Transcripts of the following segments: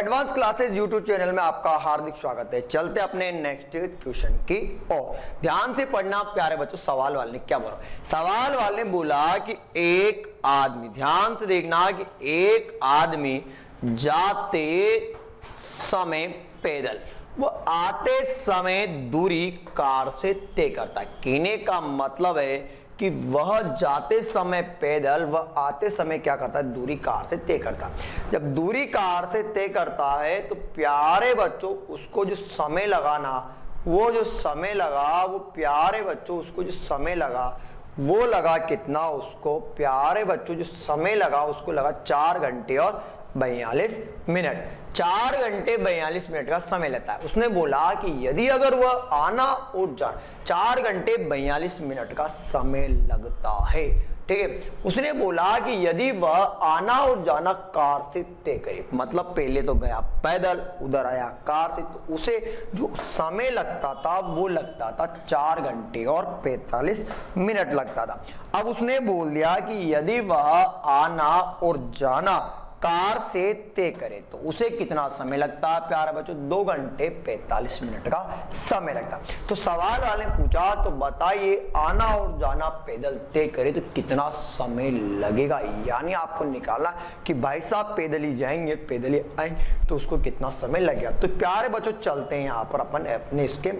Advance classes YouTube channel में आपका हार्दिक स्वागत है। चलते अपने नेक्स्ट क्वेश्चन की ओर। ध्यान से पढ़ना प्यारे बच्चों। सवाल वाले ने क्या बोला? सवाल वाले ने बोला कि एक आदमी, ध्यान से देखना, कि एक आदमी जाते समय पैदल वो आते समय दूरी कार से तय करता है। कहने का मतलब है कि वह जाते समय पैदल, वह आते समय क्या करता है? दूरी कार से तय करता है। जब दूरी कार से तय करता है तो प्यारे बच्चों उसको जो समय लगाना, वो जो समय लगा, वो प्यारे बच्चों उसको जो समय लगा वो लगा कितना? उसको प्यारे बच्चों जो समय लगा उसको लगा 4 घंटे और 42 मिनट। 4 घंटे 42 मिनट का समय लेता है। उसने बोला कि यदि अगर वह आना और जाना 4 घंटे 42 मिनट का समय लगता है, ठीक है। उसने बोला कि यदि वह आना और जाना कार से तय करे, मतलब पहले तो गया पैदल, उधर आया कार से, तो उसे जो समय लगता था वो लगता था 4 घंटे और 45 मिनट लगता था। अब उसने बोल दिया कि यदि वह आना और जाना कार से तय करे तो उसे कितना समय लगता है? प्यारे बच्चों 2 घंटे 45 मिनट का समय लगता। तो सवाल वाले ने पूछा तो बताइए आना और जाना पैदल तय करे तो कितना समय लगेगा। यानी आपको निकालना कि भाई साहब पैदल ही जाएंगे, पैदल ही आएंगे, तो उसको कितना समय लगेगा। तो प्यारे बच्चों चलते हैं यहाँ पर अपन अपने इसके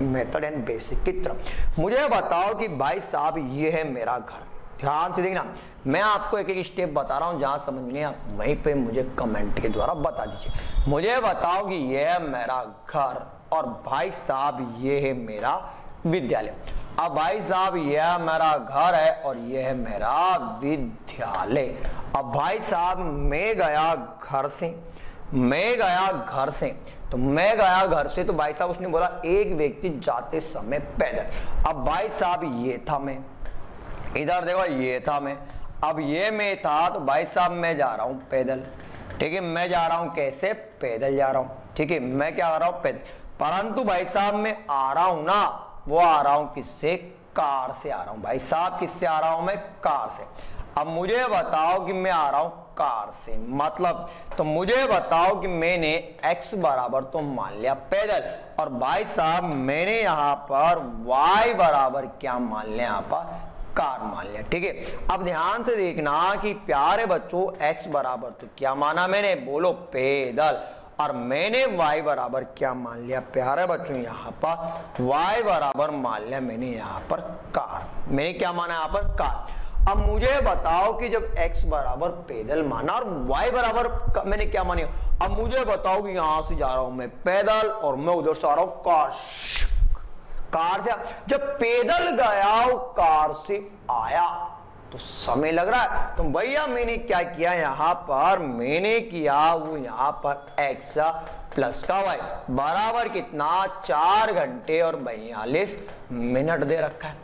मेथड एंड बेसिक की तरफ। मुझे बताओ कि भाई साहब ये है मेरा घर। ध्यान से देखना, मैं आपको एक एक स्टेप बता रहा हूं, जहां समझ नहीं आप वहीं पे मुझे कमेंट के द्वारा बता दीजिए। मुझे बताओ कि यह है मेरा घर और भाई साहब ये है मेरा विद्यालय। अब भाई साहब यह मेरा घर है और यह है मेरा विद्यालय। अब भाई साहब मैं गया घर से, तो मैं गया घर से, तो भाई साहब उसने बोला एक व्यक्ति जाते समय पैदल। अब भाई साहब ये था मैं, इधर देखो ये था मैं, अब ये मैं था, तो भाई साहब मैं जा रहा हूं पैदल, ठीक है। मैं जा रहा हूं कैसे? पैदल जा रहा हूं, ठीक है। मैं क्या कर रहा हूं? पैदल। परंतु भाई साहब मैं आ रहा हूं ना, वो आ रहा हूं किससे? कार से आ रहा हूं। भाई साहब किससे आ रहा हूं? मैं कार से। अब मुझे बताओ कि मैं आ रहा हूं कार से, मतलब तो मुझे बताओ कि मैंने x बराबर तो मान लिया पैदल, और भाई साहब मैंने यहां पर y बराबर क्या मान लिया? यहां पर कार मान लिया, ठीक है। अब ध्यान से देखना कि प्यारे बच्चों x बराबर तो क्या माना मैंने? बोलो पैदल। और मैंने y बराबर क्या मान लिया? प्यारे बच्चों यहाँ पर y बराबर मान लिया मैंने यहाँ पर कार। मैंने क्या माना यहाँ पर? कार। अब मुझे बताओ कि जब x बराबर पैदल माना और y बराबर मैंने क्या मानी, अब मुझे बताओ कि यहां से जा रहा हूं मैं पैदल और मैं उधर से आ रहा हूं कार से। जब पैदल गया कार से आया तो समय लग रहा है। तो भैया मैंने क्या किया यहाँ पर? मैंने किया वो यहाँ पर x प्लस का y बराबर कितना? 4 घंटे और 42 मिनट दे रखा है।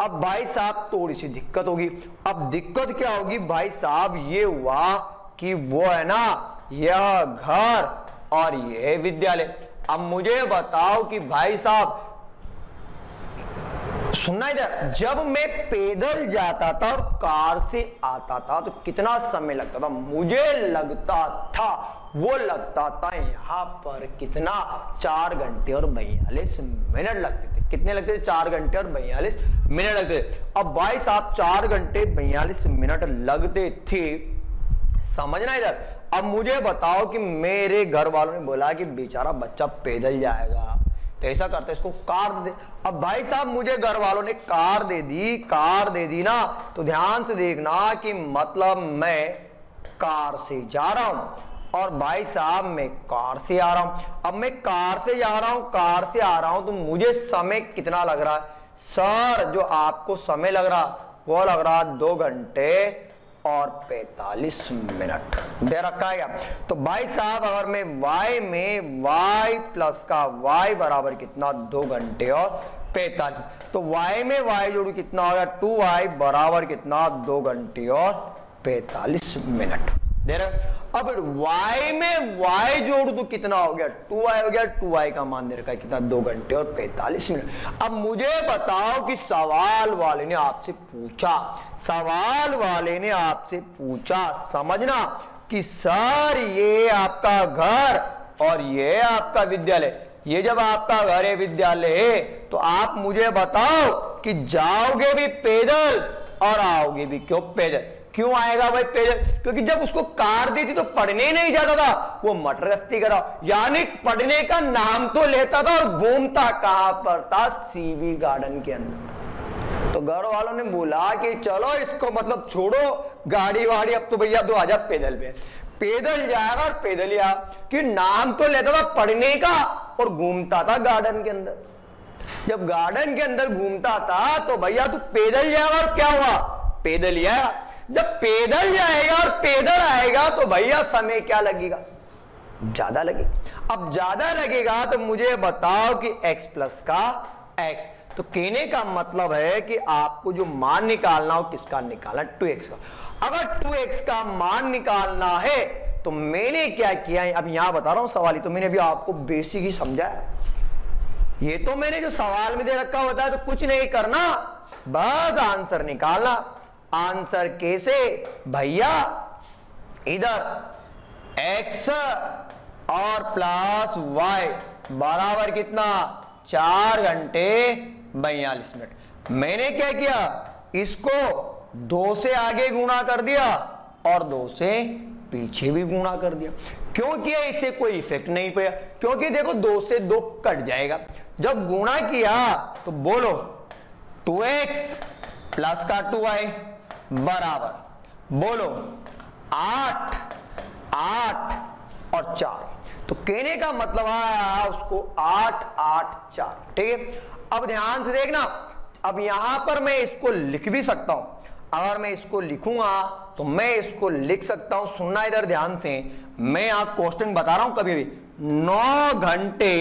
अब भाई साहब थोड़ी सी दिक्कत होगी। अब दिक्कत क्या होगी भाई साहब? ये हुआ कि वो है ना यह घर और यह विद्यालय। अब मुझे बताओ कि भाई साहब सुनना इधर, जब मैं पैदल जाता था और कार से आता था तो कितना समय लगता था? मुझे लगता था, वो लगता था यहां पर कितना? 4 घंटे और 42 मिनट लगते थे। कितने लगते थे? 4 घंटे और 42 मिनट लगते थे। अब भाई साहब 4 घंटे 42 मिनट लगते थे, समझना इधर। अब मुझे बताओ कि मेरे घर वालों ने बोला कि बेचारा बच्चा पैदल जाएगा, तो ऐसा करते इसको कार दे दे। अब भाई साहब मुझे घर वालों ने कार दे दी ना, तो ध्यान से देखना कि मतलब मैं कार से जा रहा हूं और भाई साहब मैं कार से आ रहा हूं। अब मैं कार से जा रहा हूं, कार से आ रहा हूं, तो मुझे समय कितना लग रहा है? सर जो आपको समय लग रहा वो लग रहा 2 घंटे और 45 मिनट दे रखा है। तो भाई साहब अगर मैं y में y प्लस का y बराबर कितना? 2 घंटे और 45, तो y में y जोड़ू कितना हो गया? 2y बराबर कितना? 2 घंटे और 45 मिनट दे रहे। अब y में y जोड़ तो कितना हो गया? 2y हो गया। 2y का मान दे रखा है कितना? 2 घंटे और 45 मिनट। अब मुझे बताओ कि सवाल वाले ने आपसे पूछा, समझना कि सर ये आपका घर और ये आपका विद्यालय, ये जब आपका घर है विद्यालय है तो आप मुझे बताओ कि जाओगे भी पैदल और आओगे भी क्यों पैदल? क्यों आएगा भाई पैदल? क्योंकि जब उसको कार दी थी तो पढ़ने नहीं जाता था, वो मटर गश्ती करा, यानी पढ़ने का नाम तो लेता था और घूमता कहां पर था? सीवी गार्डन के अंदर। तो घर वालों ने बोला कि चलो इसको मतलब छोड़ो गाड़ी वाड़ी, अब तो भैया तू आजा पैदल पे। पैदल जाएगा और पैदल ही आ, कि नाम तो लेता था पढ़ने का और घूमता था गार्डन के अंदर। जब गार्डन के अंदर घूमता था तो भैया तू पैदल जाएगा और क्या हुआ? पैदल ही आया। जब पैदल जाएगा और पैदल आएगा तो भैया समय क्या लगेगा? ज्यादा लगेगा। अब ज्यादा लगेगा तो मुझे बताओ कि x प्लस का x, तो कहने का मतलब है कि आपको जो मान निकालना हो किसका निकालना? 2x का। अगर 2x का मान निकालना है तो मैंने क्या किया है, अब यहां बता रहा हूं सवाल ही, तो मैंने भी आपको बेसिक ही समझाया। ये तो मैंने जो सवाल में दे रखा होता है तो कुछ नहीं करना, बस आंसर निकालना। आंसर कैसे भैया? इधर x और प्लस y बराबर कितना? 4 घंटे 42 मिनट। मैंने क्या किया? इसको 2 से आगे गुणा कर दिया और 2 से पीछे भी गुणा कर दिया। क्यों किया? इससे कोई इफेक्ट नहीं पड़ा, क्योंकि देखो 2 से 2 कट जाएगा। जब गुणा किया तो बोलो 2x प्लस का 2y बराबर बोलो 8 और 4। तो कहने का मतलब आया उसको 8 8 4। ठीक है, अब ध्यान से देखना, अब यहां पर मैं इसको लिख भी सकता हूं। अगर मैं इसको लिखूंगा तो मैं इसको लिख सकता हूं, सुनना इधर ध्यान से, मैं यहां क्वेश्चन बता रहा हूं, कभी भी 9 घंटे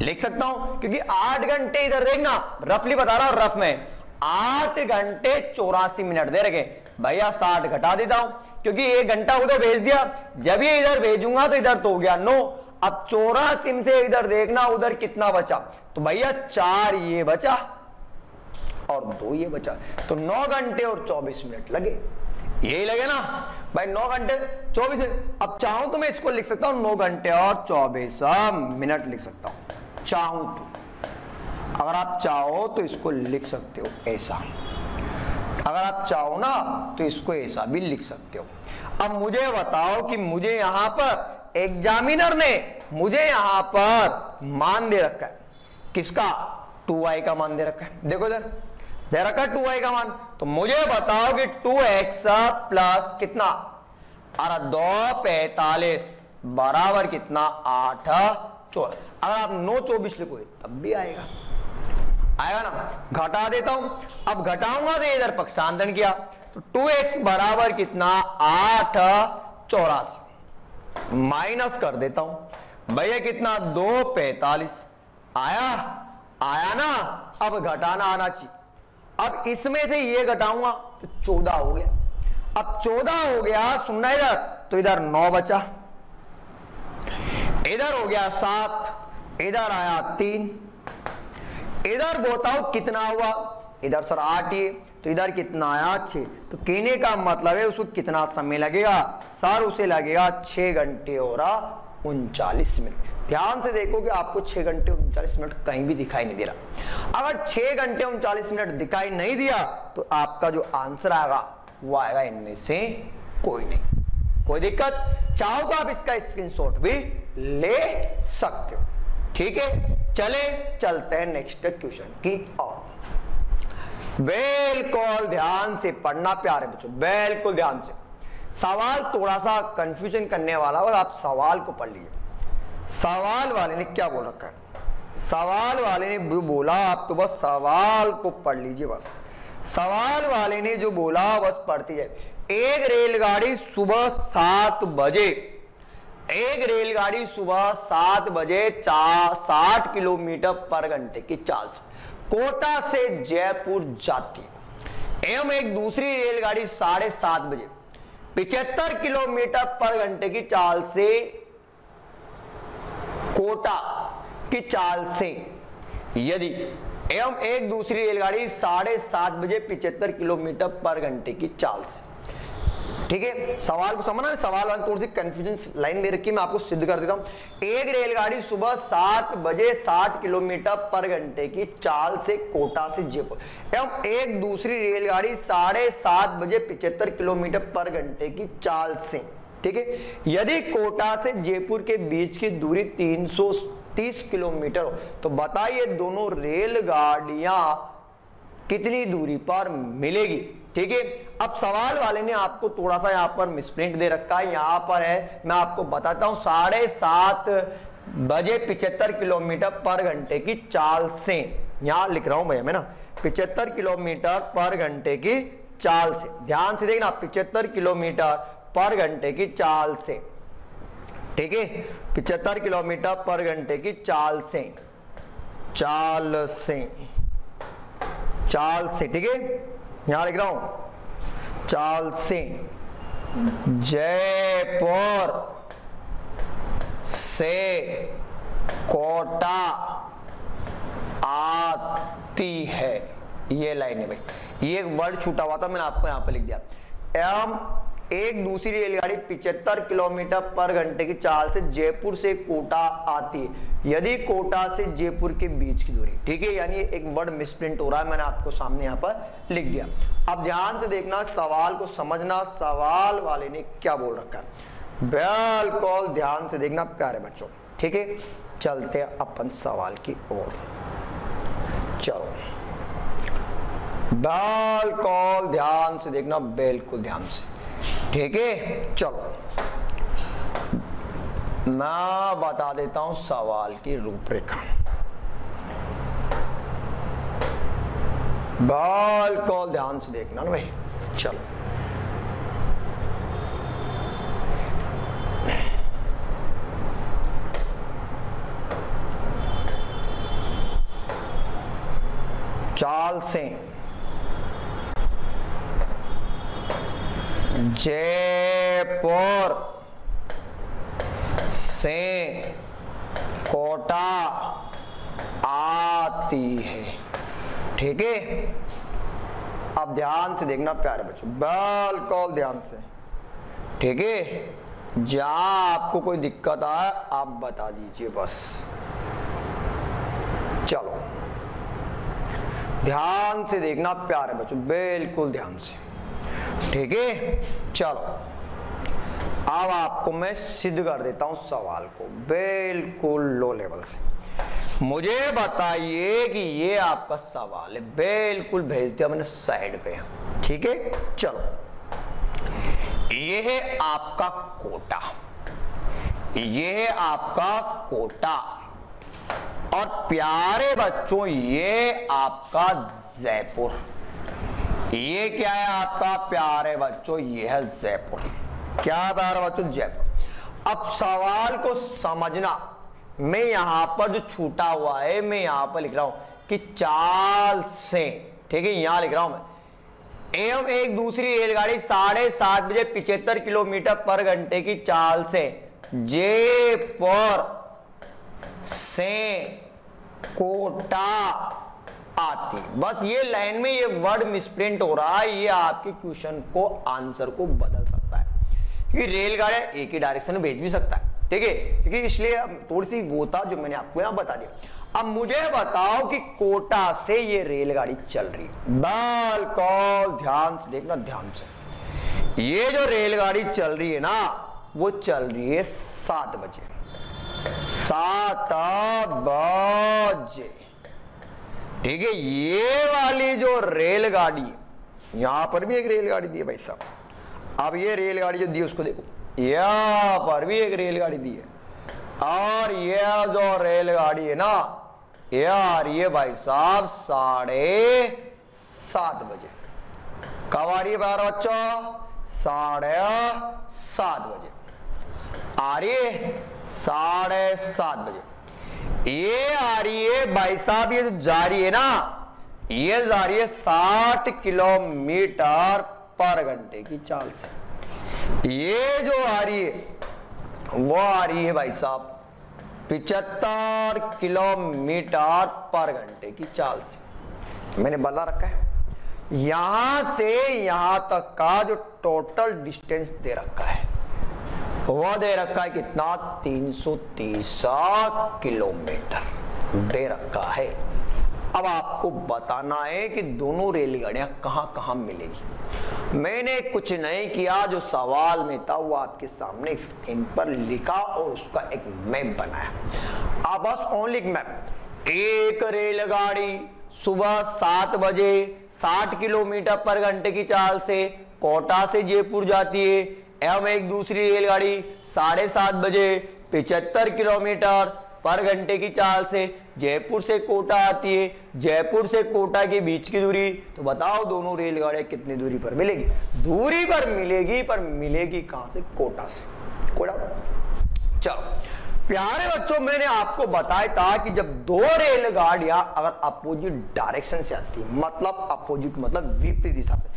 लिख सकता हूं, क्योंकि 8 घंटे इधर देखना, रफली बता रहा हूं, रफ में 8 घंटे 84 मिनट दे रखे भैया, 60 घटा देता हूं क्योंकि 1 घंटा उधर भेज दिया, जब ये इधर भेजूंगा तो इधर तो हो गया 9। अब 84 से इधर देखना उधर कितना बचा, तो भैया 4 ये बचा और 2 ये बचा, तो 9 घंटे और 24 मिनट लगे। यही लगे ना भाई, 9 घंटे 24 मिनट। अब चाहूं तो मैं इसको लिख सकता हूं 9 घंटे और 24 मिनट लिख सकता हूं, चाहूं तो। अगर आप चाहो तो इसको लिख सकते हो ऐसा, अगर आप चाहो ना तो इसको ऐसा भी लिख सकते हो। अब मुझे बताओ कि मुझे यहां पर एग्जामिनर ने मुझे यहां पर मान दे रखा है, किसका? 2y का मान दे रखा है। देखो इधर दे रखा है 2y का मान, तो मुझे बताओ कि 2x प्लस कितना? अरे 2 45 बराबर कितना? 8 14। अगर आप 9 24 लिखोगे तब भी आएगा ना। घटा देता हूं, अब घटाऊंगा तो इधर पक्षांतरण किया तो 2x बराबर कितना? 8 84 माइनस कर देता हूं भैया कितना? 2 45 आया ना। अब घटाना आना चाहिए। अब इसमें से ये घटाऊंगा तो 14 हो गया। अब 14 हो गया, सुनना इधर, तो इधर 9 बचा, इधर हो गया 7, इधर आया 3, इधर बताओ कितना हुआ? इधर सर 8 ये, तो इधर कितना आया? 6। तो कहने का मतलब है उसको कितना समय लगेगा सर? उसे लगेगा 6 घंटे और 39 मिनट। ध्यान से देखो कि आपको 6 घंटे 39 मिनट कहीं भी दिखाई नहीं दे रहा। अगर 6 घंटे 39 मिनट दिखाई नहीं दिया तो आपका जो आंसर आएगा वो आएगा इनमें से कोई नहीं। कोई दिक्कत? चाहो तो आप इसका स्क्रीनशॉट भी ले सकते हो। ठीक है, चलते हैं नेक्स्ट क्वेश्चन की ओर। बिल्कुल ध्यान से पढ़ना प्यारे बच्चों, बिल्कुल ध्यान से। सवाल थोड़ा सा कंफ्यूजन करने वाला है, आप सवाल को पढ़ लीजिए। सवाल वाले ने क्या बोल रखा है? सवाल वाले ने बोला, आप तो बस सवाल को पढ़ लीजिए। बस सवाल वाले ने जो बोला बस पढ़ती है। एक रेलगाड़ी सुबह 7 बजे, एक रेलगाड़ी सुबह 7 बजे 60 किलोमीटर पर घंटे की चाल से कोटा से जयपुर जाती एवं एक दूसरी रेलगाड़ी 7:30 बजे 75 किलोमीटर पर घंटे की चाल से कोटा की चाल से यदि एवं एक दूसरी रेलगाड़ी 7:30 बजे 75 किलोमीटर पर घंटे की चाल से ठीक है, सवाल को समझना, सवाल वाली थोड़ी सी कंफ्यूजन लाइन दे रखी है, मैं आपको सिद्ध कर देता हूं। एक रेलगाड़ी सुबह 7 बजे 60 किलोमीटर पर घंटे की चाल से कोटा से जयपुर एवं एक दूसरी रेलगाड़ी 7:30 बजे 75 किलोमीटर पर घंटे की चाल से, ठीक है, यदि कोटा से जयपुर के बीच की दूरी 330 किलोमीटर हो तो बताइए दोनों रेलगाड़ियां कितनी दूरी पर मिलेगी। ठीक है, अब सवाल वाले ने आपको थोड़ा सा यहां पर मिसप्रिंट दे रखा है, यहां पर है, मैं आपको बताता हूं 7:30 बजे 75 किलोमीटर पर घंटे की चाल से, यहां लिख रहा हूं भैया मैं ना, 75 किलोमीटर पर घंटे की चाल से, ध्यान से देखना, 75 किलोमीटर पर घंटे की चाल से, ठीक है, 75 किलोमीटर पर घंटे की चाल से, ठीक है, यहां लिख रहा हूं चाल से जयपुर से कोटा आती है, ये लाइन है भाई, ये एक वर्ड छूटा हुआ था मैंने आपको यहां पे लिख दिया। एवं एक दूसरी रेलगाड़ी 75 किलोमीटर पर घंटे की चाल से जयपुर से कोटा आती है यदि कोटा से जयपुर के बीच की दूरी, ठीक है, यानी एक वर्ड मिसप्रिंट हो रहा है, मैंने आपको सामने यहां पर लिख दिया। अब ध्यान से देखना, सवाल को समझना, सवाल वाले ने क्या बोल रखा है, बिल्कुल ध्यान से देखना प्यारे बच्चों, ठीक है। चलते हैं अपन सवाल की ओर, चलो बिल्कुल ध्यान से देखना, बिल्कुल ध्यान से, ठीक है। चलो मैं बता देता हूं सवाल की रूपरेखा, बिल्कुल ध्यान से देखना ना भाई। चलो चाल से जयपुर से कोटा आती है, ठीक है। अब ध्यान से देखना प्यारे बच्चों, बिल्कुल ध्यान से, ठीक है। जहां आपको कोई दिक्कत आए आप बता दीजिए बस। चलो ध्यान से देखना प्यारे बच्चों, बिल्कुल ध्यान से, ठीक है। चलो अब आपको मैं सिद्ध कर देता हूं सवाल को बिल्कुल लो लेवल से। मुझे बताइए कि ये आपका सवाल है, बिल्कुल भेज दिया मैंने साइड पे, ठीक है। चलो ये है आपका कोटा, ये है आपका कोटा, और प्यारे बच्चों ये आपका जयपुर, ये क्या है आपका प्यारे बच्चों, ये है जयपुर, क्या प्यारे बच्चों, जयपुर। अब सवाल को समझना, मैं यहां पर जो छूटा हुआ है मैं यहां पर लिख रहा हूं कि चाल से, ठीक है, यहां लिख रहा हूं मैं। एवं एक दूसरी रेलगाड़ी 7:30 बजे 75 किलोमीटर पर घंटे की चाल से जयपुर से कोटा आती, बस ये लाइन में ये वर्ड मिसप्रिंट हो रहा है, ये आपके क्वेश्चन को आंसर को बदल सकता है, क्योंकि रेलगाड़ी एक ही डायरेक्शन में भेज भी सकता है, ठीक है, क्योंकि इसलिए थोड़ी सी वो था जो मैंने आपको यहां बता दिया। अब मुझे बताओ कि कोटा से ये रेलगाड़ी चल रही है, बिल्कुल ध्यान से देखना, ध्यान से, ये जो रेलगाड़ी चल रही है ना वो चल रही है 7 बजे, 7 बजे, ठीक है। ये वाली जो रेलगाड़ी है, यहां पर भी एक रेलगाड़ी दी है भाई साहब, अब ये रेलगाड़ी जो दी है उसको देखो, यहां पर भी एक रेलगाड़ी दी है, और ये जो रेलगाड़ी है ना ये आ रही है भाई साहब 7:30 बजे। कब आ रही है प्यारे बच्चों, 7:30 बजे आ रही है, 7:30 बजे ये आ रही है भाई साहब, ये जो जा रही है ना ये जा रही है 60 किलोमीटर पर घंटे की चाल से। ये जो आ रही है वो आ रही है भाई साहब 75 किलोमीटर पर घंटे की चाल से। मैंने बता रखा है यहां से यहां तक का जो टोटल डिस्टेंस दे रखा है वह दे रखा है कितना, 330 किलोमीटर दे रखा है। अब आपको बताना है कि दोनों रेलगाड़ियां कहां कहां मिलेगी। मैंने कुछ नहीं किया, जो सवाल में था वो आपके सामने स्क्रीन पर लिखा और उसका एक मैप बनाया। अब बस ओनली एक मैप। एक रेलगाड़ी सुबह 7 बजे 60 किलोमीटर पर घंटे की चाल से कोटा से जयपुर जाती है, एवं एक दूसरी रेलगाड़ी 7:30 बजे 75 किलोमीटर पर घंटे की चाल से जयपुर से कोटा आती है। जयपुर से कोटा के बीच की दूरी, तो बताओ दोनों रेलगाड़ियां कितनी दूरी पर मिलेगी? दूरी पर मिलेगी, पर मिलेगी कहां से? कोटा से। कोटा। चलो प्यारे बच्चों, मैंने आपको बताया था कि जब दो रेलगाड़ियां अगर अपोजिट डायरेक्शन से आती, मतलब अपोजिट मतलब विपरीत दिशा से,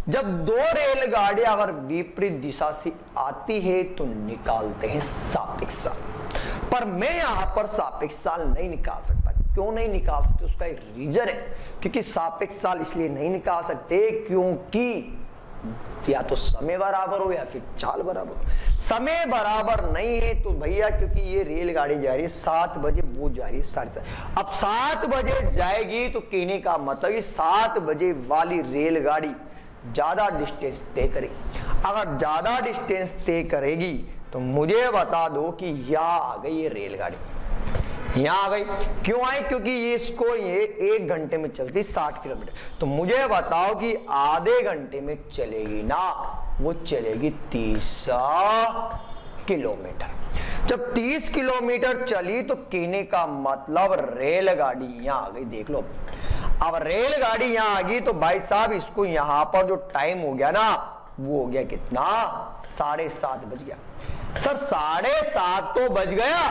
जब दो रेलगाड़ियां अगर विपरीत दिशा से आती है तो निकालते हैं सापेक्ष चाल। पर मैं यहां पर सापेक्ष चाल नहीं निकाल सकता। क्यों नहीं निकाल सकते? उसका एक रीजन है, क्योंकि सापेक्ष चाल इसलिए नहीं निकाल सकते क्योंकि या तो समय बराबर हो या फिर चाल बराबर हो। समय बराबर नहीं है तो भैया, क्योंकि ये रेलगाड़ी जा रही है 7 बजे, वो जा रही है 7:30। अब 7 बजे जाएगी तो कहने का मतलब 7 बजे वाली रेलगाड़ी ज्यादा डिस्टेंस तय करेगी। अगर ज्यादा डिस्टेंस तय करेगी तो मुझे बता दो कि यहाँ आ गई ये रेलगाड़ी, यहाँ आ गई। क्यों आई? क्योंकि ये इसको ये 1 घंटे में चलती 60 किलोमीटर, तो मुझे बताओ कि आधे घंटे में चलेगी ना, वो चलेगी 30 किलोमीटर। जब 30 किलोमीटर चली तो कहने का मतलब रेलगाड़ी यहाँ आ गई। देख लो, अब रेलगाड़ी यहाँ आ गई तो भाई साहब इसको यहाँ पर जो टाइम हो गया ना, वो हो गया कितना? 7:30 बज गया। सर 7:30 तो बज गया,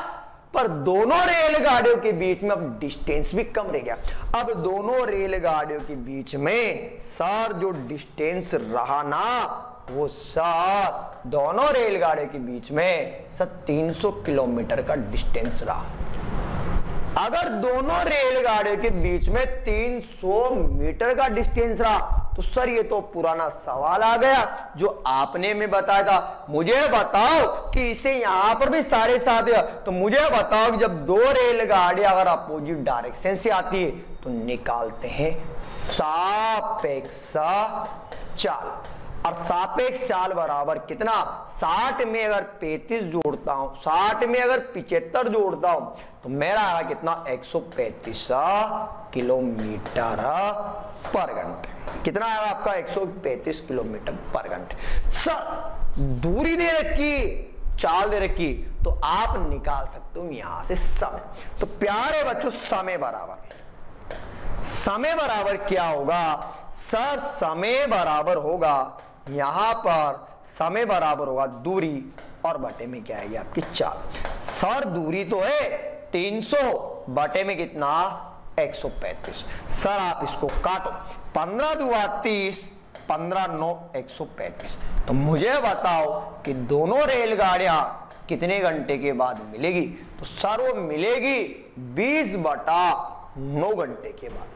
पर दोनों रेलगाड़ियों के बीच में अब डिस्टेंस भी कम रह गया। अब दोनों रेलगाड़ियों के बीच में सर जो डिस्टेंस रहा ना, वो सर दोनों रेलगाड़ियों के बीच में सर 300 किलोमीटर का डिस्टेंस रहा। अगर दोनों रेलगाड़ियों के बीच में 300 मीटर का डिस्टेंस रहा तो सर ये तो पुराना सवाल आ गया जो आपने में बताया था। मुझे बताओ कि इसे यहां पर भी 7:30 है, तो मुझे बताओ कि जब दो रेलगाड़ियां अगर अपोजिट डायरेक्शन से आती है तो निकालते हैं सापेक्ष चाल। और सापेक्ष चाल बराबर कितना? 60 में अगर 35 जोड़ता हूं, 60 में अगर 75 जोड़ता हूं तो मेरा आया कितना? 135 किलोमीटर पर घंटे। कितना आया आपका? 135 किलोमीटर पर घंटे। सर दूरी दे रखी, चाल दे रखी, तो आप निकाल सकते हो यहां से समय। तो प्यारे बच्चों, समय बराबर क्या होगा? सर समय बराबर होगा, यहां पर समय बराबर होगा दूरी और बटे में क्या आएगी आपकी? चाल। सर दूरी तो है 300, बटे में कितना? 135। सर आप इसको काटो, 15 दूना 30, 15 9 135। तो मुझे बताओ कि दोनों रेलगाड़ियां कितने घंटे के बाद मिलेगी? तो सर वो मिलेगी 20/9 घंटे के बाद।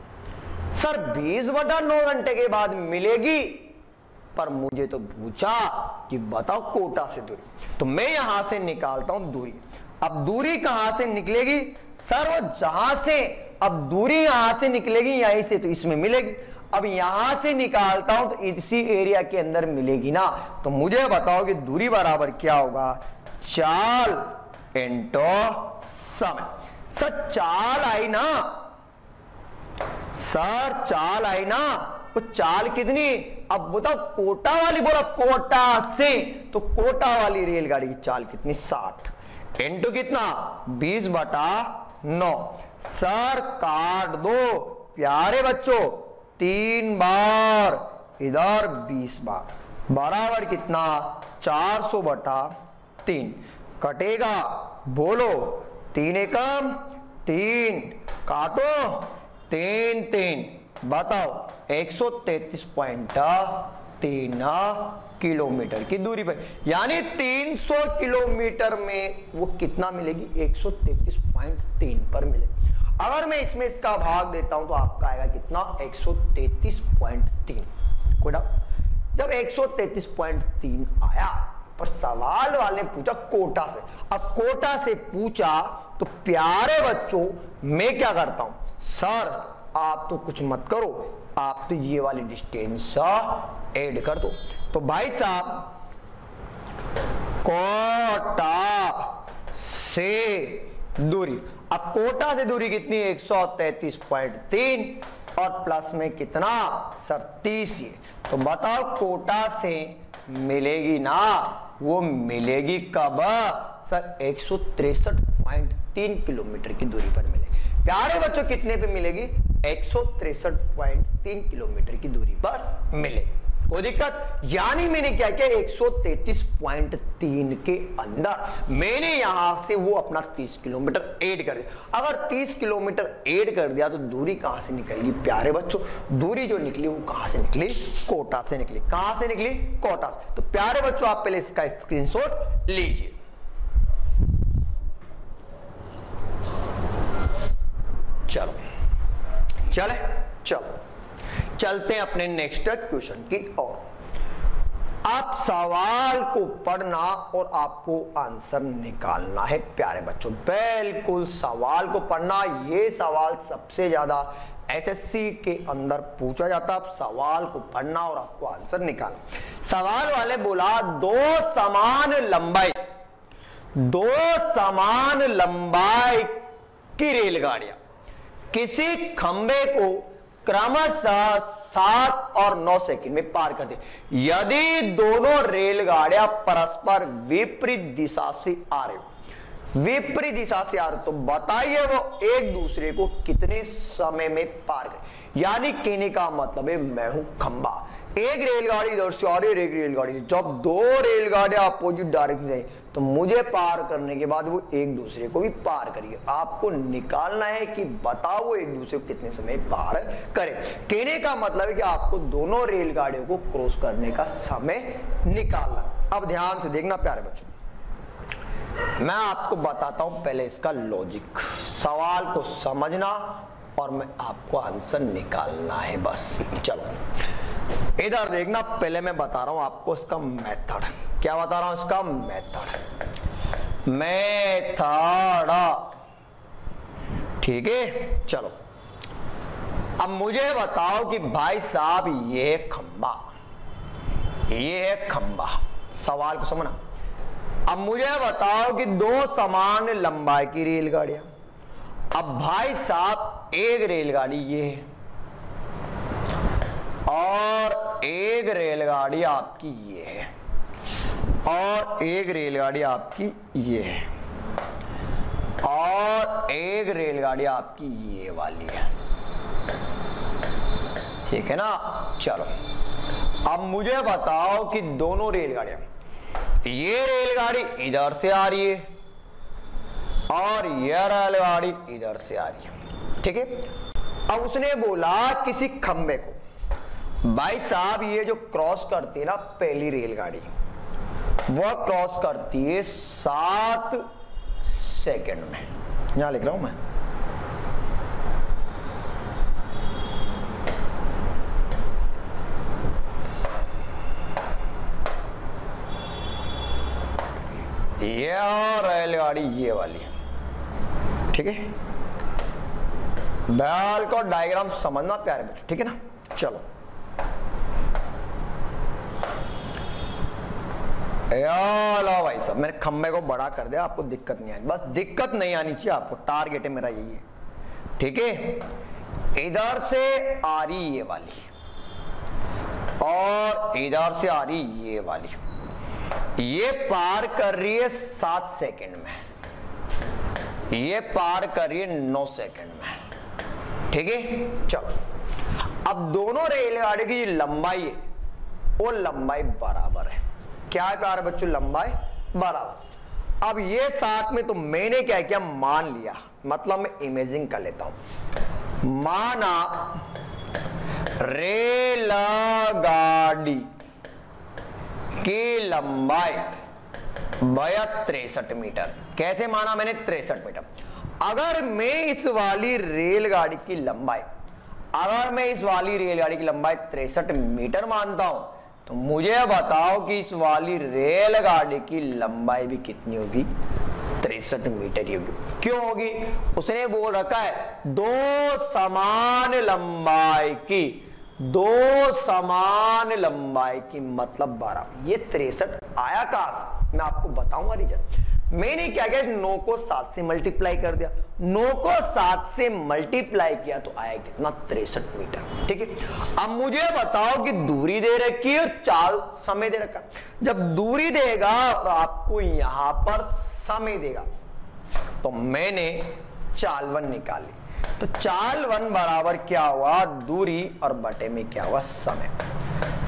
सर 20/9 घंटे के बाद मिलेगी, पर मुझे तो पूछा कि बताओ कोटा से दूरी, तो मैं यहां से निकालता हूं दूरी। अब दूरी कहां से निकलेगी? सर वो जहां से, अब दूरी यहां से निकलेगी यहीं से, तो इसमें मिलेगी। अब यहां से निकालता हूं तो इसी एरिया के अंदर मिलेगी ना, तो मुझे बताओ कि दूरी बराबर क्या होगा? चाल इंटू समय। सर चाल आई ना, सर चाल आई ना, वो चाल कितनी? अब बताओ कोटा वाली बोला, कोटा से, तो कोटा वाली रेलगाड़ी की चाल कितनी? 60 इंटू कितना? 20/9। सर काट दो प्यारे बच्चों, 3 बार इधर 20 बार, बराबर कितना? 400/3। कटेगा, बोलो 3 एकम 3, काटो 3 3, बताओ 133.3 किलोमीटर की दूरी पर, यानी 300 किलोमीटर में वो कितना मिलेगी? 133.3 पर मिलेगी। अगर मैं इसमें इसका भाग देता हूं तो आपका आएगा कितना? 133.3। 133.3 आया। पर सवाल वाले पूछा कोटा से। अब कोटा से पूछा तो प्यारे बच्चों मैं क्या करता हूं, सर आप तो कुछ मत करो, आप तो ये वाली डिस्टेंस ऐड कर दो। तो भाई साहब कोटा से दूरी, अब कोटा से दूरी कितनी, 133.3 और प्लस में कितना सर 30। तो बताओ कोटा से मिलेगी ना, वो मिलेगी कब सर 163.3 किलोमीटर की दूरी पर मिलेगी। प्यारे बच्चों कितने पे मिलेगी, 163.3 किलोमीटर की दूरी पर मिलेगी। कोई दिक्कत, यानी मैंने क्या किया 133.3 के अंदर मैंने यहां से वो अपना 30 किलोमीटर ऐड कर दिया। अगर 30 किलोमीटर ऐड कर दिया तो दूरी कहां से निकलेगी प्यारे बच्चों, दूरी जो निकली वो कहां से निकली, कोटा से निकली। कहां से निकली, कोटा से। तो प्यारे बच्चों आप पहले इसका स्क्रीनशॉट लीजिए। चलो चलते हैं अपने नेक्स्ट क्वेश्चन की ओर। आप सवाल को पढ़ना और आपको आंसर निकालना है प्यारे बच्चों, बिल्कुल सवाल को पढ़ना। ये सवाल सबसे ज्यादा एसएससी के अंदर पूछा जाता है। आप सवाल को पढ़ना और आपको आंसर निकालना। सवाल वाले बोला दो समान लंबाई की रेलगाड़ियां किसी खंबे को क्रमशः 7 और 9 सेकंड में पार करते। यदि दोनों रेलगाड़ियां परस्पर विपरीत दिशा से आ रहे हो, तो बताइए वो एक दूसरे को कितने समय में पार करें। यानी कहने का मतलब है मैं हूं खंबा, एक रेलगाड़ी इधर से आ रही है, एक रेलगाड़ी से। जब दो रेलगाड़ियां अपोजिट डायरेक्शन से तो मुझे पार करने के बाद वो एक दूसरे को भी पार करिए। आपको निकालना है कि बताओ वो एक दूसरे को कितने समय पार करें। कहने का मतलब है कि आपको दोनों रेलगाड़ियों को क्रॉस करने का समय निकालना। अब ध्यान से देखना प्यारे बच्चों, मैं आपको बताता हूं पहले इसका लॉजिक, सवाल को समझना और मैं आपको आंसर निकालना है बस। चलो इधर देखना, पहले मैं बता रहा हूं आपको इसका मेथड। क्या बता रहा हूं, इसका मेथड, ठीक है। चलो अब मुझे बताओ कि भाई साहब ये है खंबा, सवाल को समझना। अब मुझे बताओ कि दो समान लंबाई की रेलगाड़ियां। अब भाई साहब एक रेलगाड़ी ये है और एक रेलगाड़ी आपकी ये है और एक रेलगाड़ी आपकी ये है और एक रेलगाड़ी आपकी ये वाली है, ठीक है ना। चलो अब मुझे बताओ कि दोनों रेलगाड़ियां, ये रेलगाड़ी इधर से आ रही है और यह रेलगाड़ी इधर से आ रही है, ठीक है। अब उसने बोला किसी खंबे को, भाई साहब ये जो क्रॉस करती है ना पहली रेलगाड़ी, वह क्रॉस करती है 7 सेकंड में। यहां लिख रहा हूं मैं, ये और रेलगाड़ी ये वाली, ठीक है। बैल को डायग्राम समझना प्यारे बच्चों, ठीक है ना। चलो लो भाई साहब, मैंने खंबे को बड़ा कर दिया, आपको दिक्कत नहीं आनी, बस दिक्कत नहीं आनी चाहिए आपको, टारगेट है मेरा यही है, ठीक है। इधर से आ रही ये वाली और इधर से आ रही ये वाली, ये पार कर रही है 7 सेकंड में, ये पार कर रही है 9 सेकंड में, ठीक है। चलो अब दोनों रेलगाड़ी की लंबाई है वो लंबाई बराबर है। क्या है प्यारे बच्चों, लंबाई बराबर। अब ये साथ में तो मैंने क्या किया, मान लिया, मतलब मैं इमेजिंग कर लेता हूं। माना रेलगाड़ी की लंबाई भैया 63 मीटर। कैसे माना मैंने, 63 मीटर। अगर मैं इस वाली रेलगाड़ी की लंबाई 63 मीटर मानता हूं तो मुझे बताओ कि इस वाली रेलगाड़ी की लंबाई भी कितनी होगी? 63 मीटर ही होगी। क्यों होगी? उसने बोल रखा है दो समान लंबाई की मतलब 12। ये 63 आया कहां से? मैं आपको बताऊंगा रीजन। मैंने क्या किया, 9 को 7 से मल्टीप्लाई कर दिया। 9 को 7 से मल्टीप्लाई किया तो आया कितना? 63 मीटर। ठीक है। अब मुझे बताओ कि दूरी दे रखी है और चाल समय दे रखा। जब दूरी देगा तो आपको यहां पर समय देगा, तो मैंने चाल 1 निकाली। तो चाल 1 बराबर क्या हुआ? दूरी और बटे में क्या हुआ? समय।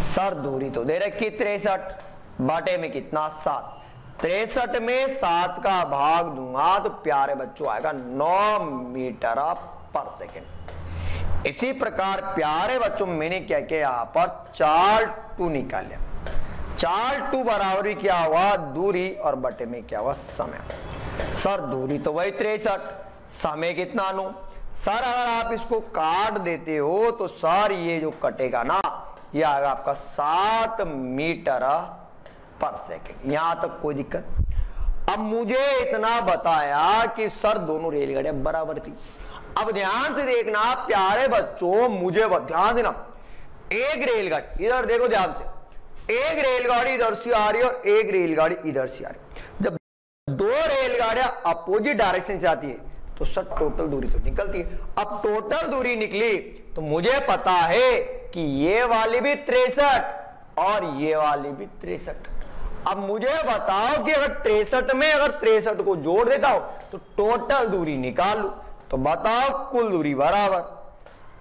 सर दूरी तो दे रखी 63, बटे में कितना? 7। 63 में 7 का भाग दूंगा तो प्यारे बच्चों आएगा 9 मीटर पर सेकेंड। इसी प्रकार प्यारे बच्चों मैंने क्या किया, यहां पर चाल 2 निकाल लिया। चाल 2 बराबर ही क्या हुआ? दूरी और बटे में क्या हुआ? समय। सर दूरी तो वही 63, समय कितना? 9। सर अगर आप इसको काट देते हो तो सर ये जो कटेगा ना, ये आएगा आपका 7 मीटर पर सेकेंड। यहां तक कोई दिक्कत? अब मुझे इतना बताया कि सर दोनों रेलगाड़ियां बराबर थी। अब ध्यान से देखना प्यारे बच्चों, मुझे ध्यान देना, एक रेलगाड़ी इधर देखो ध्यान से, एक रेलगाड़ी इधर से आ रही है और एक रेलगाड़ी इधर से आ रही है। जब दो रेलगाड़ियां अपोजिट डायरेक्शन से आती है तो सर टोटल दूरी तो निकलती है। अब टोटल दूरी निकली तो मुझे पता है कि ये वाली भी 63 और ये वाली भी 63। अब मुझे बताओ कि अगर 63 में अगर 63 को जोड़ देता हूं तो टोटल दूरी निकाल लूं, तो बताओ कुल दूरी बराबर।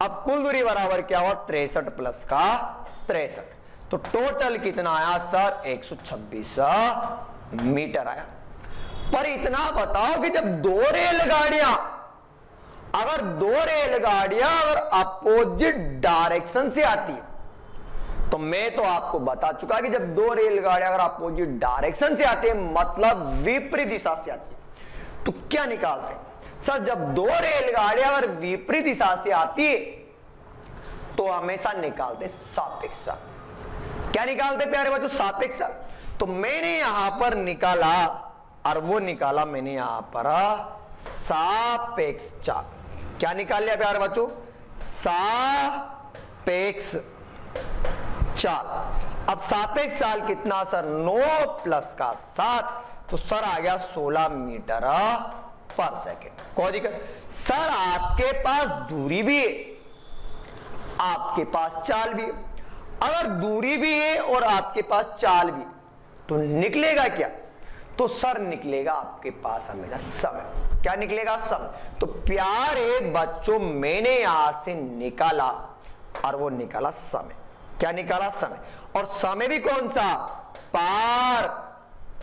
अब कुल दूरी बराबर क्या हुआ? 63 प्लस का 63। तो टोटल कितना आया सर? 126 मीटर आया। पर इतना बताओ कि जब दो रेलगाड़ियां अगर अपोजिट डायरेक्शन से आती है, तो मैं तो आपको बता चुका कि जब दो रेलगाड़ियां अगर अपोजिट डायरेक्शन से आती है मतलब विपरीत दिशा से आती है, तो क्या निकालते हैं? सर जब दो रेलगाड़ियां अगर विपरीत दिशा से आती है तो हमेशा निकालते सापेक्ष। क्या निकालते प्यारे बच्चों? सापेक्ष। तो मैंने यहां पर निकाला और वो निकाला मैंने यहां पर सापेक्ष चाल। क्या निकाल लिया प्यारे बच्चों? सापेक्ष चाल। अब सापेक्ष चाल कितना सर? 9 प्लस का 7, तो सर आ गया 16 मीटर पर सेकेंड। कोई दिक्कत? सर आपके पास दूरी भी है, आपके पास चाल भी है। अगर दूरी भी है और आपके पास चाल भी, तो निकलेगा क्या? तो सर निकलेगा आपके पास हमेशा समय। क्या निकलेगा? समय। तो प्यारे बच्चों मैंने यहां से निकाला और वो निकाला समय। क्या निकाला? समय। और समय भी कौन सा? पार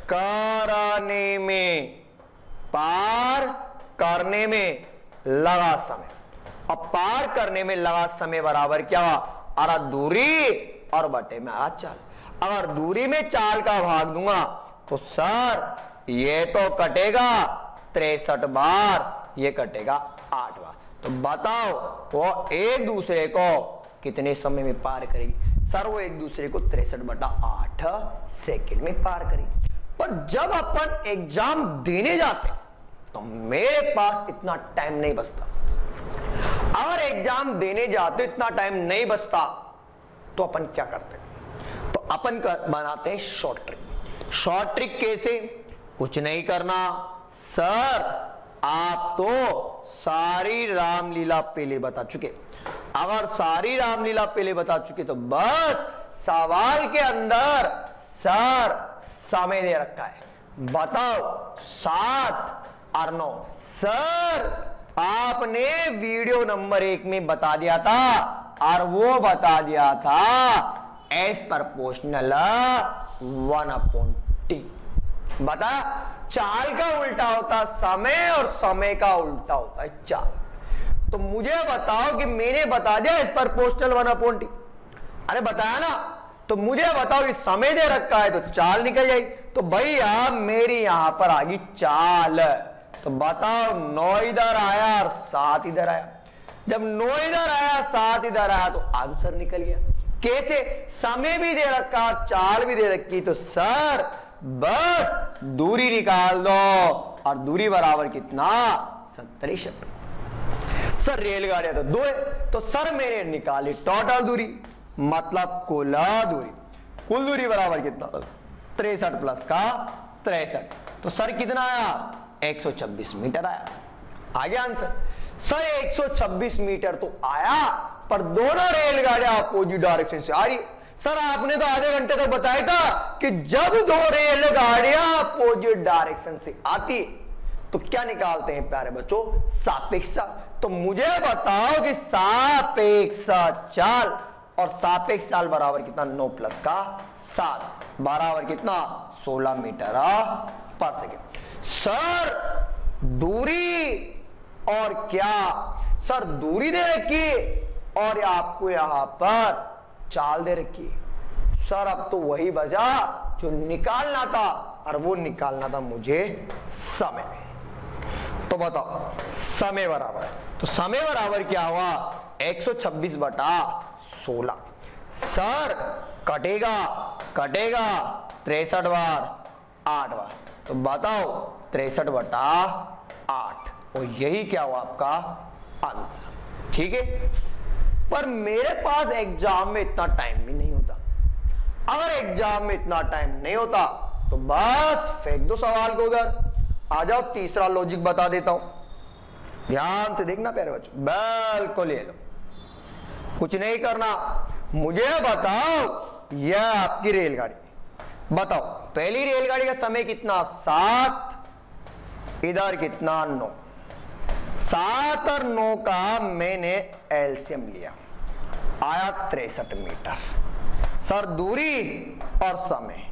करने में लगा समय। अब पार करने में लगा समय बराबर क्या हुआ? अरे दूरी और बटे में आ चाल। अगर दूरी में चाल का भाग दूंगा तो सर ये तो कटेगा 63 बार, ये कटेगा 8 बार। तो बताओ वो एक दूसरे को कितने समय में पार करेगी? सर वो एक दूसरे को 63/8 सेकंड में पार करेगी। पर जब अपन एग्जाम देने जाते तो मेरे पास इतना टाइम नहीं बचता। अगर एग्जाम देने जाते इतना टाइम नहीं बचता तो अपन क्या करते? तो अपन बनाते हैं शॉर्ट ट्रिक। शॉर्ट ट्रिक कैसे? कुछ नहीं करना सर, आप तो सारी रामलीला पहले बता चुके। अगर सारी रामलीला पहले बता चुके तो बस सवाल के अंदर सर समय दे रखा है, बताओ 7 और 9। सर आपने वीडियो नंबर 1 में बता दिया था और वो बता दिया था एस प्रोपोर्शनल 1/t। बता, चाल का उल्टा होता समय और समय का उल्टा होता है चाल। तो मुझे बताओ कि मैंने बता दिया एस प्रोपोर्शनल 1/t, अरे बताया ना, तो मुझे बताओ कि समय दे रखा है तो चाल निकल जाएगी। तो भैया मेरी यहां पर आ गई चाल, तो बताओ 9 इधर आया और 7 इधर आया। जब 9 इधर आया 7 इधर आया तो आंसर निकल गया। कैसे? समय भी दे रखा, चाल भी दे रखी, तो सर बस दूरी निकाल दो और दूरी बराबर कितना? 70। सर रेलगाड़ियां तो 2 है, तो सर मैंने निकाली टोटल दूरी, मतलब कुल दूरी। कुल दूरी बराबर कितना? 63 प्लस का 63, तो सर कितना आया? 126 मीटर आया। आगे आंसर। सर 126 मीटर तो आया, पर दोनों रेलगाड़ियां अपोजिट डायरेक्शन से आ रही। सर आपने तो आधे घंटे तक बताया था कि जब 2 रेलगाड़ियां अपोजिट डायरेक्शन से आती तो क्या निकालते हैं प्यारे बच्चों? सापेक्ष। तो मुझे बताओ कि सापेक्ष चाल, और सापेक्ष चाल बराबर कितना? 9 प्लस का 7 बराबर कितना? 16 मीटर पर सेकेंड। सर दूरी और क्या? सर दूरी दे रखी और आपको यहां पर चाल दे रखी। सर अब तो वही बचा जो निकालना था, और वो निकालना था मुझे समय। तो बताओ समय बराबर, तो समय बराबर क्या हुआ? 126 बटा 16। सर कटेगा 63 बार 8 बार, तो बताओ 63 बटा 8, और यही क्या हुआ आपका आंसर। ठीक है, पर मेरे पास एग्जाम में इतना टाइम भी नहीं होता। अगर एग्जाम में इतना टाइम नहीं होता तो बस फेंक दो सवाल को उधर। आ जाओ तीसरा लॉजिक बता देता हूं, ध्यान से देखना प्यारे बच्चों, बिल्कुल ले लो, कुछ नहीं करना। मुझे बताओ यह आपकी रेलगाड़ी, बताओ पहली रेलगाड़ी का समय कितना? 7, इधर कितना? 9। 7 और 9 का मैंने एलसीएम लिया, आया 63 मीटर। सर दूरी और समय,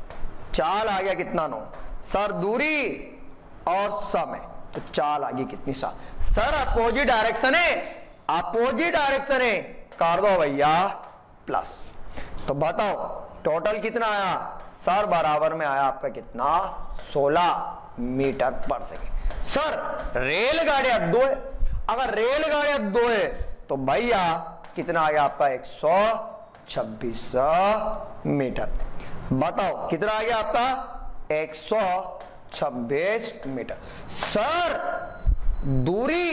चाल आ गया कितना? 9। सर दूरी और समय, तो चाल आ गई कितनी? 7। सर अपोजिट डायरेक्शन है, अपोजिट डायरेक्शन है, कर दो भैया प्लस। तो बताओ टोटल कितना आया? सर बराबर में आया आपका कितना? 16 मीटर पर सेकेंड। सर रेलगाड़ियां 2 है, अगर रेलगाड़ियां 2 है तो भैया कितना आ गया आपका? 126 मीटर। बताओ कितना आ गया आपका? 126 मीटर। सर दूरी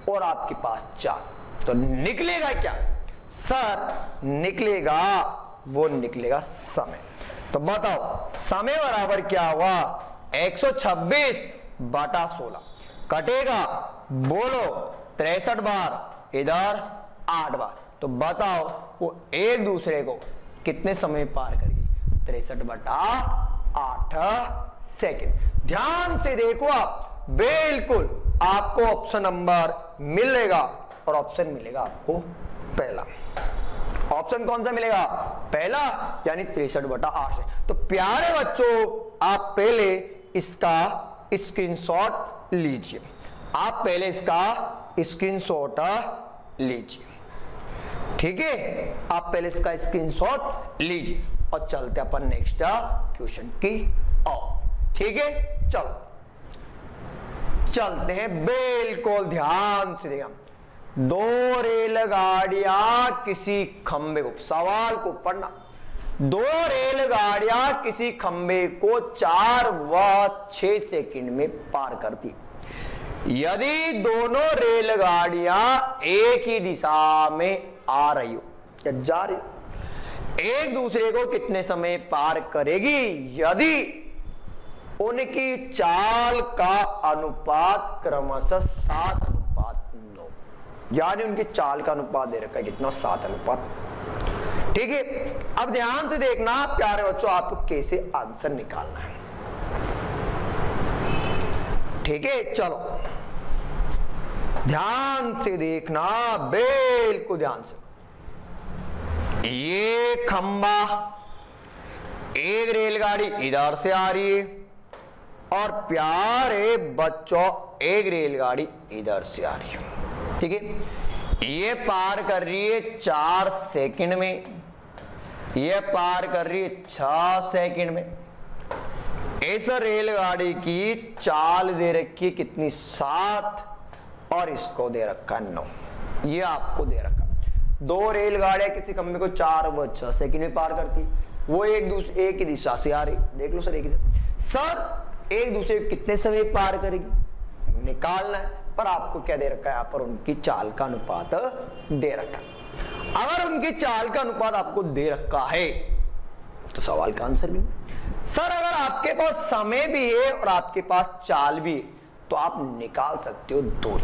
और आपके पास चाल, तो निकलेगा क्या? सर निकलेगा, वो निकलेगा समय। तो बताओ समय बराबर क्या हुआ? 126 बटा 16, कटेगा बोलो 63 बार, इधर 8 बार, तो बताओ वो एक दूसरे को कितने समय पार करेगी? 63 बटा 8 सेकेंड। ध्यान से देखो आप, बिल्कुल आपको ऑप्शन नंबर मिलेगा, और ऑप्शन मिलेगा आपको पहला। ऑप्शन कौन सा मिलेगा? पहला, यानी 63 बटा 8 से। तो प्यारे बच्चों आप पहले इसका स्क्रीनशॉट लीजिए, आप पहले इसका स्क्रीनशॉट लीजिए, ठीक है? आप पहले इसका स्क्रीनशॉट लीजिए और चलते अपन नेक्स्ट क्वेश्चन की ओर, ठीक है? चलो चलते हैं, बिल्कुल ध्यान से देखा। 2 रेलगाड़ियां किसी खंबे को, सवाल को पढ़ना, 2 रेलगाड़ियां किसी खंबे को 4 व 6 सेकंड में पार करती। यदि दोनों रेलगाड़ियां एक ही दिशा में आ रही हो या जा रही हो, एक दूसरे को कितने समय पार करेगी? यदि उनकी चाल का अनुपात क्रमशः 7:9, यानी उनकी चाल का अनुपात दे रखा है कितना? 7:9। ठीक है, अब ध्यान से देखना प्यारे बच्चों, आपको कैसे आंसर निकालना है, ठीक है? चलो ध्यान से देखना, बिल्कुल ध्यान से। ये खंबा, एक रेलगाड़ी इधर से आ रही है, और प्यारे बच्चों एक रेलगाड़ी इधर से आ रही है, ठीक है? ये पार कर रही है 4 सेकंड में, ये पार कर रही है 6 सेकंड में। इस रेलगाड़ी की चाल दे रखी है कितनी? 7, और इसको दे रखा 9, ये आपको दे रखा। दो रेलगाड़ियां किसी खंबे को 4 व 6 सेकंड में पार करती है, वो एक ही दिशा से आ रही, देख लो सर एक ही सर एक दूसरे को कितने समय पार करेगी निकालना है, पर आपको क्या दे रखा है यहाँ पर उनकी चाल का अनुपात दे रखा है। अगर उनकी चाल का अनुपात आपको दे रखा है तो सवाल का आंसर भी सर अगर आपके पास समय भी है और आपके पास चाल भी है तो आप निकाल सकते हो दूरी।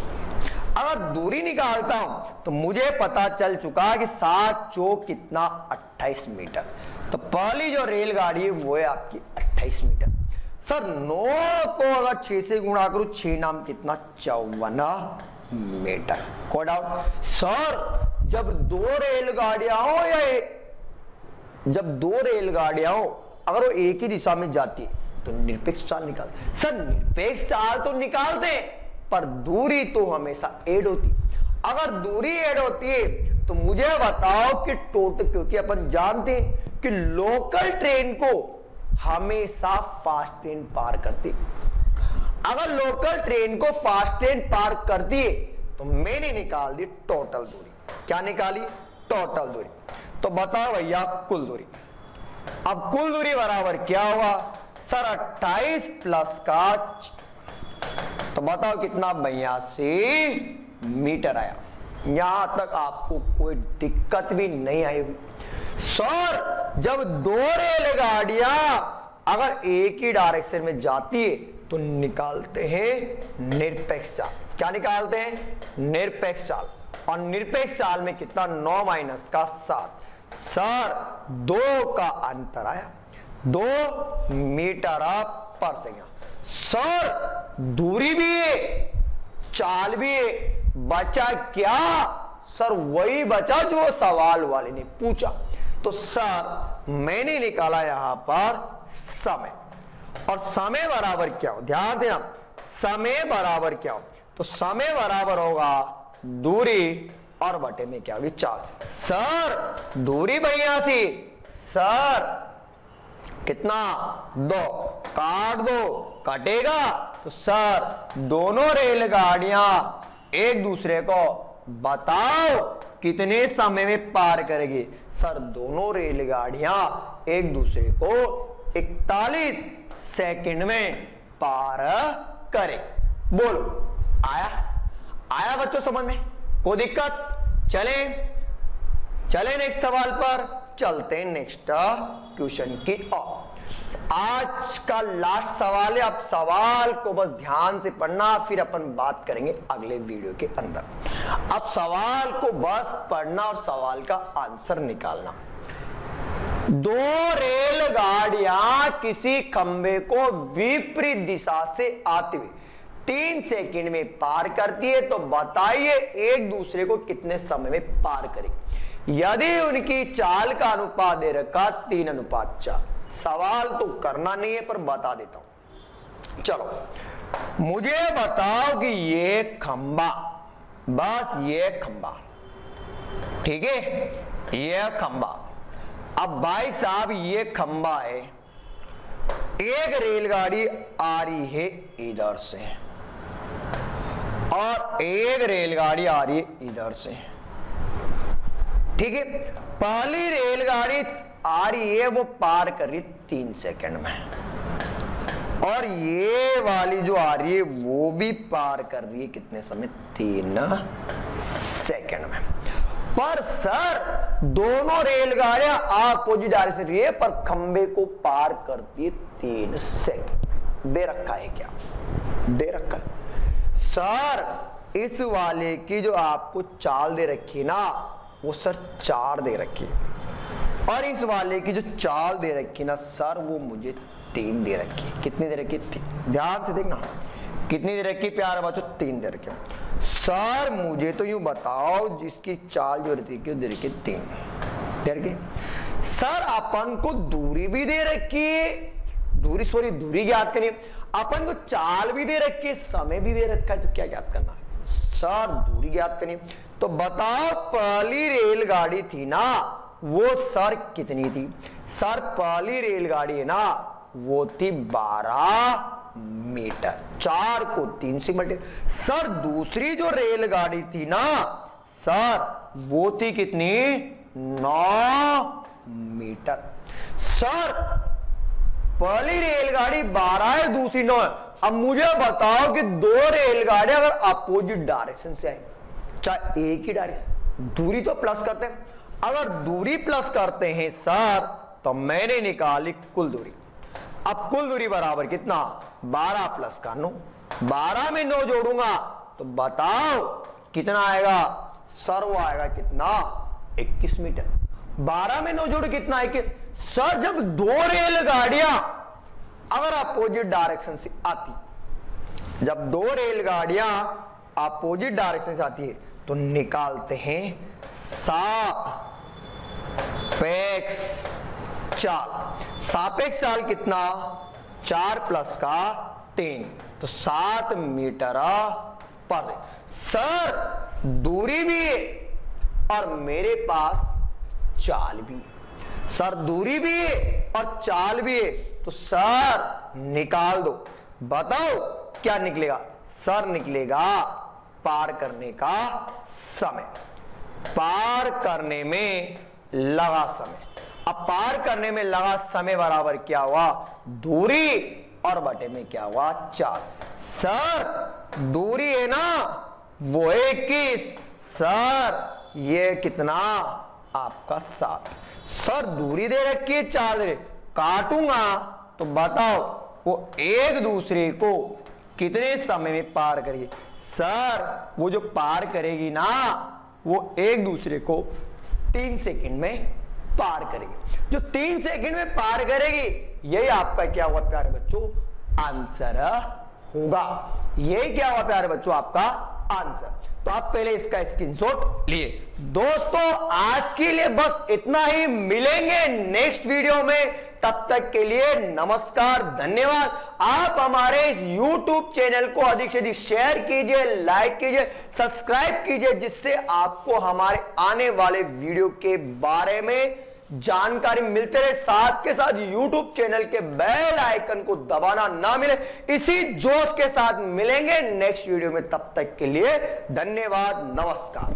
अगर दूरी निकालता हूं तो मुझे पता चल चुका कि 7 चौक कितना 28 मीटर, तो पहली जो रेलगाड़ी है वो है आपकी 28 मीटर। सर 9 को अगर 6 से गुणा करूं 6 नाम कितना 54 मीटर। कोई डाउट सर जब दो रेलगाड़ियां हो या जब दो रेलगाड़ियां हो अगर वो एक ही दिशा में जाती है तो निरपेक्ष चाल निकाल। सर निरपेक्ष चाल तो निकालते पर दूरी तो हमेशा ऐड होती। अगर दूरी ऐड होती है तो मुझे बताओ कि टोटल, क्योंकि अपन जानते हैं कि लोकल ट्रेन को हमेशा फास्ट ट्रेन पार करती। अगर लोकल ट्रेन को फास्ट ट्रेन पार करती है तो मैंने निकाल दी टोटल दूरी। क्या निकाली? टोटल दूरी। तो बताओ भैया कुल दूरी। अब कुल दूरी बराबर क्या हुआ सर 28 प्लस का, तो बताओ कितना 82 मीटर आया। यहां तक आपको कोई दिक्कत भी नहीं आई। सर जब दो रेलगाड़ियां अगर एक ही डायरेक्शन में जाती है तो निकालते हैं निरपेक्ष चाल। क्या निकालते हैं? निरपेक्ष चाल। और निरपेक्ष चाल में कितना 9 माइनस का 7। सर 2 का अंतर आया 2 मीटर पर सेकंड। सर दूरी भी है चाल भी है, बचा क्या? सर वही बचा जो सवाल वाले ने पूछा। तो सर मैंने निकाला यहां पर समय, और समय बराबर क्या हो, ध्यान देना समय बराबर क्या हो, तो समय बराबर होगा दूरी और बटे में क्या होगी चाल। सर दूरी भैया सी सर कितना 2 काट दो कटेगा, तो सर दोनों रेलगाड़ियां एक दूसरे को बताओ कितने समय में पार करेगी। सर दोनों रेलगाड़ियां एक दूसरे को 41 सेकंड में पार करे। बोलो आया बच्चों समझ में? कोई दिक्कत? चले नेक्स्ट सवाल पर चलते हैं। नेक्स्ट क्वेश्चन की ओर। आज का लास्ट सवाल है। अब सवाल को बस ध्यान से पढ़ना, फिर अपन बात करेंगे अगले वीडियो के अंदर। अब सवाल को बस पढ़ना और सवाल का आंसर निकालना। दो रेलगाड़ियां किसी खंबे को विपरीत दिशा से आते हुए 3 सेकंड में पार करती है, तो बताइए एक दूसरे को कितने समय में पार करेगी। यदि उनकी चाल का अनुपात दे रखा 3:4। सवाल तो करना नहीं है पर बता देता हूं। चलो मुझे बताओ कि ये खंबा, बस ये खंबा, ठीक है ये खंबा। अब भाई साहब ये खंबा है, एक रेलगाड़ी आ रही है इधर से और एक रेलगाड़ी आ रही है इधर से, ठीक है। पहली रेलगाड़ी आ रही है वो पार कर रही 3 सेकंड में, और ये वाली जो आ रही है वो भी पार कर रही है कितने समय 3 सेकंड में। पर सर दोनों रेलगाड़ियां अपोजिट डायरेक्शन रही है पर खंबे को पार करती है 3 सेकंड। दे रखा है क्या? दे रखा है। सर इस वाले की जो आपको चाल दे रखी है ना वो सर 4 दे रखी है, और इस वाले की जो चाल दे रखी है ना सर वो मुझे 3 दे रखी है। कितनी दे रखी है? 3। ध्यान से देखना कितनी दे रखी है प्यारे बच्चों, 3 दे रखी है। सर मुझे तो यूं बताओ जिसकी चाल जो रहती है दे रखी 3 दे रखी। सर अपन को दूरी भी दे रखी है, दूरी ज्ञात करनी है। अपन को चाल भी दे रखी है, समय भी दे रखा है, तो क्या ज्ञात करना है? सर दूरी ज्ञात करनी। तो बताओ पहली रेलगाड़ी थी ना वो सर कितनी थी? सर पहली रेलगाड़ी है ना वो थी 12 मीटर। 4 को 3 से मल्टीप्लाई। सर दूसरी जो रेलगाड़ी थी ना सर वो थी कितनी 9 मीटर। सर पहली रेलगाड़ी 12 है, दूसरी 9 है। अब मुझे बताओ कि दो रेलगाड़ियां अगर अपोजिट डायरेक्शन से आई, चाहे एक ही डायरेक्शन, दूरी तो प्लस करते हैं। अगर दूरी प्लस करते हैं सर तो मैंने निकाली कुल दूरी। अब कुल दूरी बराबर कितना 12 प्लस का 9, 12 में 9 जोड़ूंगा तो बताओ कितना आएगा सर, वो आएगा कितना 21 मीटर। 12 में 9 जोड़ कितना 21। सर जब दो रेलगाड़ियां अगर अपोजिट डायरेक्शन से आती, जब दो रेलगाड़ियां अपोजिट डायरेक्शन से आती है तो निकालते हैं सापेक्ष चाल। सापेक्ष चाल कितना 4 प्लस का 3 तो 7 मीटर पर। सर दूरी भी है और मेरे पास चाल भी है। सर दूरी भी है और चाल भी है तो सर निकाल दो। बताओ क्या निकलेगा सर? निकलेगा पार करने का समय, पार करने में लगा समय। अब पार करने में लगा समय बराबर क्या हुआ दूरी और बटे में क्या हुआ चाल। सर दूरी है ना वो 21, सर ये कितना आपका 7। सर दूरी दे रखी है चाल दे, काटूंगा तो बताओ वो एक दूसरे को कितने समय में पार करेगी। सर वो जो पार करेगी ना वो एक दूसरे को 3 सेकंड में पार करेगी। जो 3 सेकंड में पार करेगी यही आपका क्या हुआ प्यारे बच्चों आंसर होगा। यही क्या हुआ प्यारे बच्चों आपका आंसर। तो आप पहले इसका स्क्रीनशॉट लिए। दोस्तों आज के लिए बस इतना ही, मिलेंगे नेक्स्ट वीडियो में। तब तक के लिए नमस्कार, धन्यवाद। आप हमारे इस YouTube चैनल को अधिक से अधिक शेयर कीजिए, लाइक कीजिए, सब्सक्राइब कीजिए, जिससे आपको हमारे आने वाले वीडियो के बारे में जानकारी मिलते रहे। साथ के साथ YouTube चैनल के बेल आइकन को दबाना ना मिले। इसी जोश के साथ मिलेंगे नेक्स्ट वीडियो में। तब तक के लिए धन्यवाद, नमस्कार।